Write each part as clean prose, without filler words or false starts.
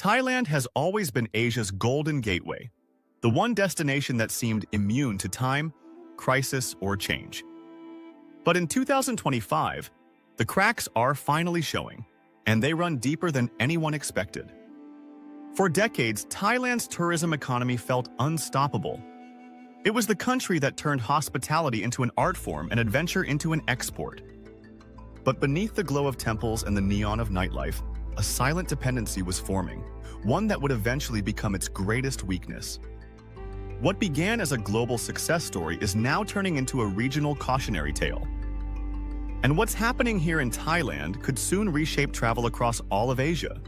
Thailand has always been Asia's golden gateway, the one destination that seemed immune to time, crisis, or change. But in 2025, the cracks are finally showing, and they run deeper than anyone expected. For decades, Thailand's tourism economy felt unstoppable. It was the country that turned hospitality into an art form and adventure into an export. But beneath the glow of temples and the neon of nightlife, a silent dependency was forming, one that would eventually become its greatest weakness. What began as a global success story is now turning into a regional cautionary tale. And what's happening here in Thailand could soon reshape travel across all of Asia.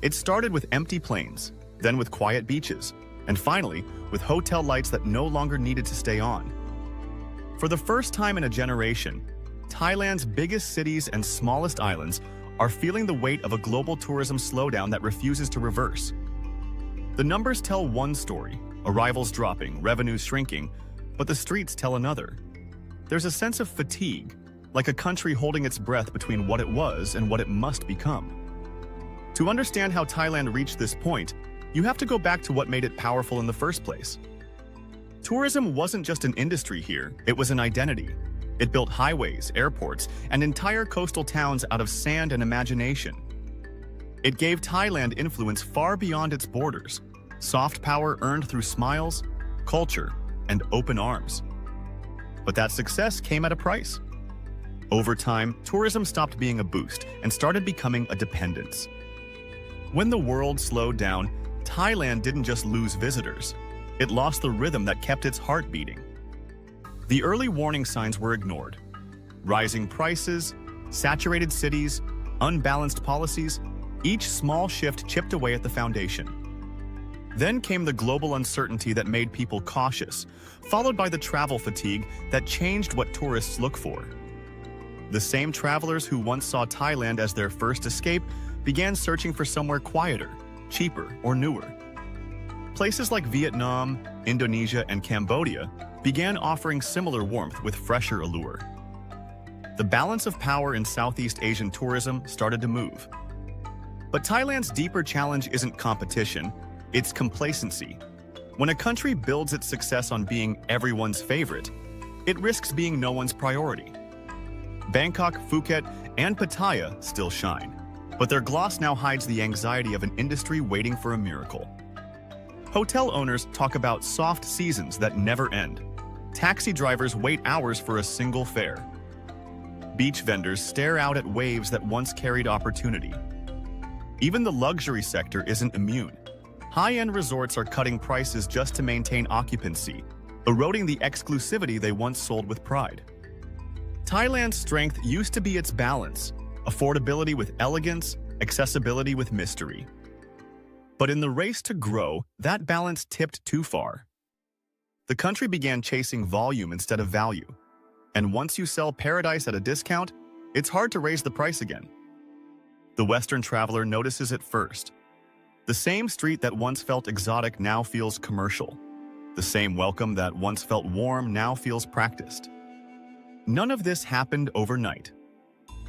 It started with empty planes, then with quiet beaches, and finally, with hotel lights that no longer needed to stay on. For the first time in a generation, Thailand's biggest cities and smallest islands are feeling the weight of a global tourism slowdown that refuses to reverse. The numbers tell one story, arrivals dropping, revenues shrinking, but the streets tell another. There's a sense of fatigue, like a country holding its breath between what it was and what it must become. To understand how Thailand reached this point, you have to go back to what made it powerful in the first place. Tourism wasn't just an industry here, it was an identity. It built highways, airports, and entire coastal towns out of sand and imagination. It gave Thailand influence far beyond its borders, soft power earned through smiles, culture, and open arms. But that success came at a price. Over time, tourism stopped being a boost and started becoming a dependence. When the world slowed down, Thailand didn't just lose visitors. It lost the rhythm that kept its heart beating. The early warning signs were ignored. Rising prices, saturated cities, unbalanced policies, each small shift chipped away at the foundation. Then came the global uncertainty that made people cautious, followed by the travel fatigue that changed what tourists look for. The same travelers who once saw Thailand as their first escape began searching for somewhere quieter, cheaper, or newer. Places like Vietnam, Indonesia, and Cambodia began offering similar warmth with fresher allure. The balance of power in Southeast Asian tourism started to move. But Thailand's deeper challenge isn't competition, it's complacency. When a country builds its success on being everyone's favorite, it risks being no one's priority. Bangkok, Phuket, and Pattaya still shine, but their gloss now hides the anxiety of an industry waiting for a miracle. Hotel owners talk about soft seasons that never end. Taxi drivers wait hours for a single fare. Beach vendors stare out at waves that once carried opportunity. Even the luxury sector isn't immune. High-end resorts are cutting prices just to maintain occupancy, eroding the exclusivity they once sold with pride. Thailand's strength used to be its balance, affordability with elegance, accessibility with mystery. But in the race to grow, that balance tipped too far. The country began chasing volume instead of value. And once you sell paradise at a discount, it's hard to raise the price again. The Western traveler notices it first. The same street that once felt exotic now feels commercial. The same welcome that once felt warm now feels practiced. None of this happened overnight.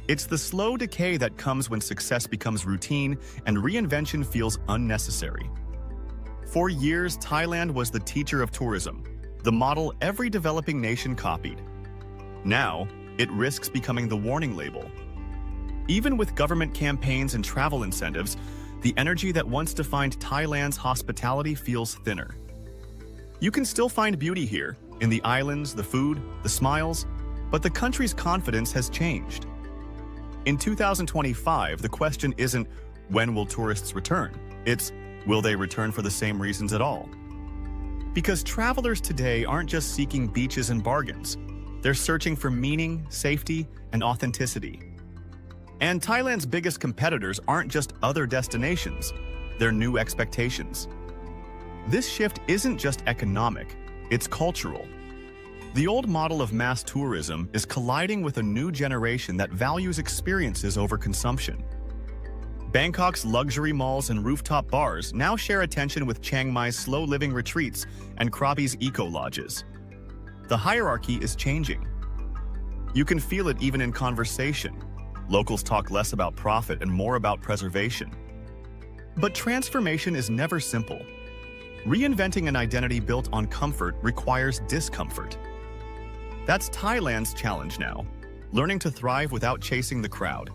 It's the slow decay that comes when success becomes routine and reinvention feels unnecessary. For years, Thailand was the teacher of tourism, the model every developing nation copied. Now, it risks becoming the warning label. Even with government campaigns and travel incentives, the energy that once defined Thailand's hospitality feels thinner. You can still find beauty here, in the islands, the food, the smiles, but the country's confidence has changed. In 2025, the question isn't, when will tourists return? It's, will they return for the same reasons at all? Because travelers today aren't just seeking beaches and bargains. They're searching for meaning, safety, and authenticity. And Thailand's biggest competitors aren't just other destinations, they're new expectations. This shift isn't just economic, it's cultural. The old model of mass tourism is colliding with a new generation that values experiences over consumption. Bangkok's luxury malls and rooftop bars now share attention with Chiang Mai's slow-living retreats and Krabi's eco-lodges. The hierarchy is changing. You can feel it even in conversation. Locals talk less about profit and more about preservation. But transformation is never simple. Reinventing an identity built on comfort requires discomfort. That's Thailand's challenge now, learning to thrive without chasing the crowd.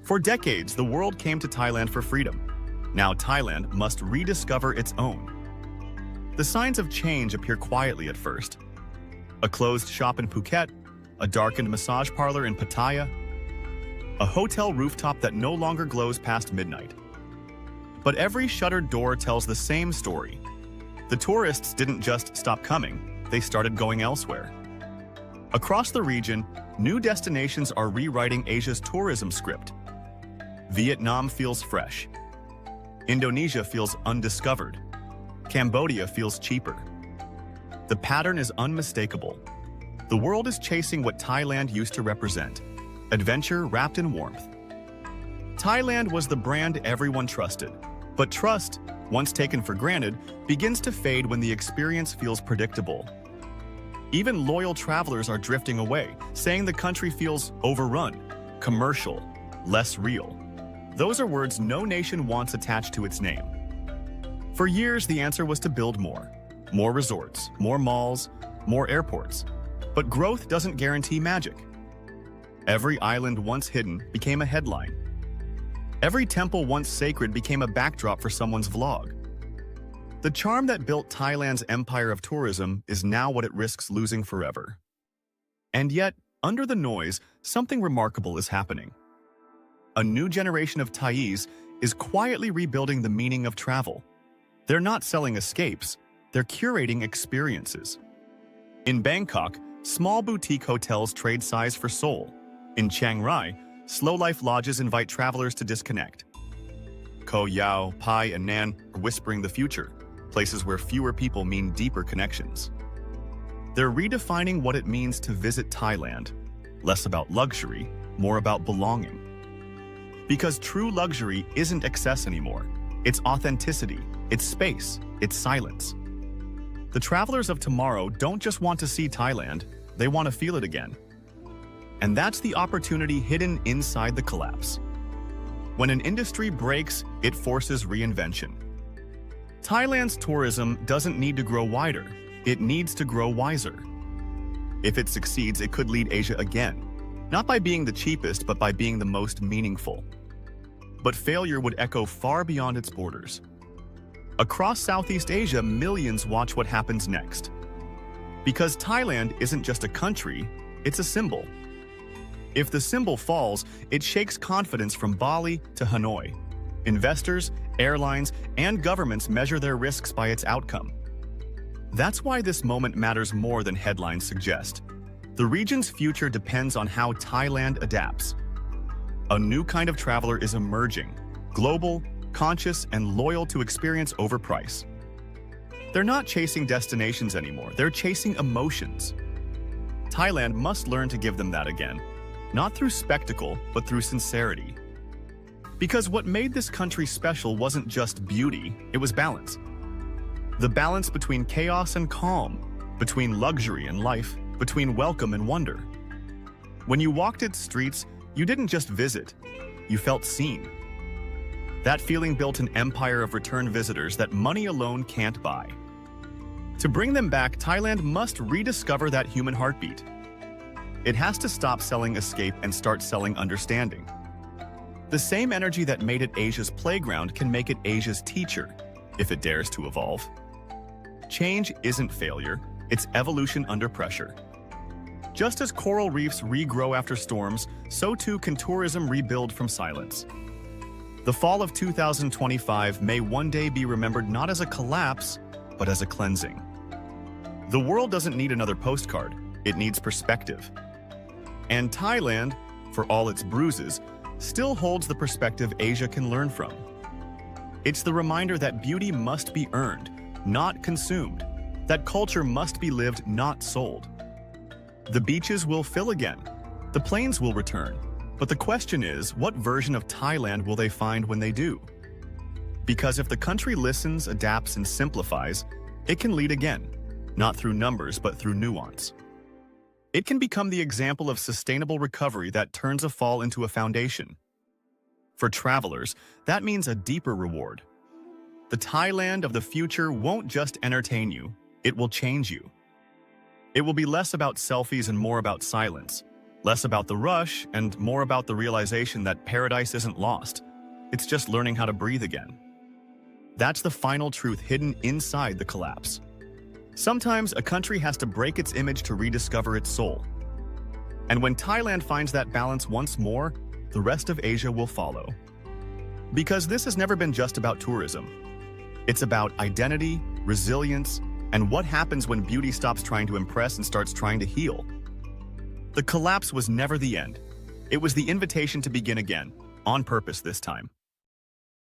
For decades, the world came to Thailand for freedom. Now Thailand must rediscover its own. The signs of change appear quietly at first. A closed shop in Phuket, a darkened massage parlor in Pattaya, a hotel rooftop that no longer glows past midnight. But every shuttered door tells the same story. The tourists didn't just stop coming, they started going elsewhere. Across the region, new destinations are rewriting Asia's tourism script. Vietnam feels fresh. Indonesia feels undiscovered. Cambodia feels cheaper. The pattern is unmistakable. The world is chasing what Thailand used to represent: adventure wrapped in warmth. Thailand was the brand everyone trusted, but trust, once taken for granted, begins to fade when the experience feels predictable. Even loyal travelers are drifting away, saying the country feels overrun, commercial, less real. Those are words no nation wants attached to its name. For years, the answer was to build more. More resorts, more malls, more airports. But growth doesn't guarantee magic. Every island once hidden became a headline. Every temple once sacred became a backdrop for someone's vlog. The charm that built Thailand's empire of tourism is now what it risks losing forever. And yet, under the noise, something remarkable is happening. A new generation of Thais is quietly rebuilding the meaning of travel. They're not selling escapes, they're curating experiences. In Bangkok, small boutique hotels trade size for soul. In Chiang Rai, slow-life lodges invite travelers to disconnect. Koh Yao, Pai, and Nan are whispering the future, places where fewer people mean deeper connections. They're redefining what it means to visit Thailand, less about luxury, more about belonging. Because true luxury isn't excess anymore. It's authenticity, it's space, it's silence. The travelers of tomorrow don't just want to see Thailand, they want to feel it again. And that's the opportunity hidden inside the collapse. When an industry breaks, it forces reinvention. Thailand's tourism doesn't need to grow wider, it needs to grow wiser. If it succeeds, it could lead Asia again, not by being the cheapest, but by being the most meaningful. But failure would echo far beyond its borders. Across Southeast Asia, millions watch what happens next. Because Thailand isn't just a country, it's a symbol. If the symbol falls, it shakes confidence from Bali to Hanoi. Investors, airlines, and governments measure their risks by its outcome. That's why this moment matters more than headlines suggest. The region's future depends on how Thailand adapts. A new kind of traveler is emerging, global, conscious, and loyal to experience over price. They're not chasing destinations anymore, they're chasing emotions. Thailand must learn to give them that again, not through spectacle, but through sincerity. Because what made this country special wasn't just beauty, it was balance. The balance between chaos and calm, between luxury and life, between welcome and wonder. When you walked its streets, you didn't just visit, you felt seen. That feeling built an empire of return visitors that money alone can't buy. To bring them back, Thailand must rediscover that human heartbeat. It has to stop selling escape and start selling understanding. The same energy that made it Asia's playground can make it Asia's teacher, if it dares to evolve. Change isn't failure, it's evolution under pressure. Just as coral reefs regrow after storms, so too can tourism rebuild from silence. The fall of 2025 may one day be remembered not as a collapse, but as a cleansing. The world doesn't need another postcard, it needs perspective. And Thailand, for all its bruises, still holds the perspective Asia can learn from. It's the reminder that beauty must be earned, not consumed, that culture must be lived, not sold. The beaches will fill again, the plains will return, but the question is, what version of Thailand will they find when they do? Because if the country listens, adapts, and simplifies, it can lead again, not through numbers, but through nuance. It can become the example of sustainable recovery that turns a fall into a foundation. For travelers, that means a deeper reward. The Thailand of the future won't just entertain you, it will change you. It will be less about selfies and more about silence, less about the rush and more about the realization that paradise isn't lost. It's just learning how to breathe again. That's the final truth hidden inside the collapse. Sometimes a country has to break its image to rediscover its soul. And when Thailand finds that balance once more, the rest of Asia will follow. Because this has never been just about tourism. It's about identity, resilience, and what happens when beauty stops trying to impress and starts trying to heal. The collapse was never the end. It was the invitation to begin again, on purpose this time.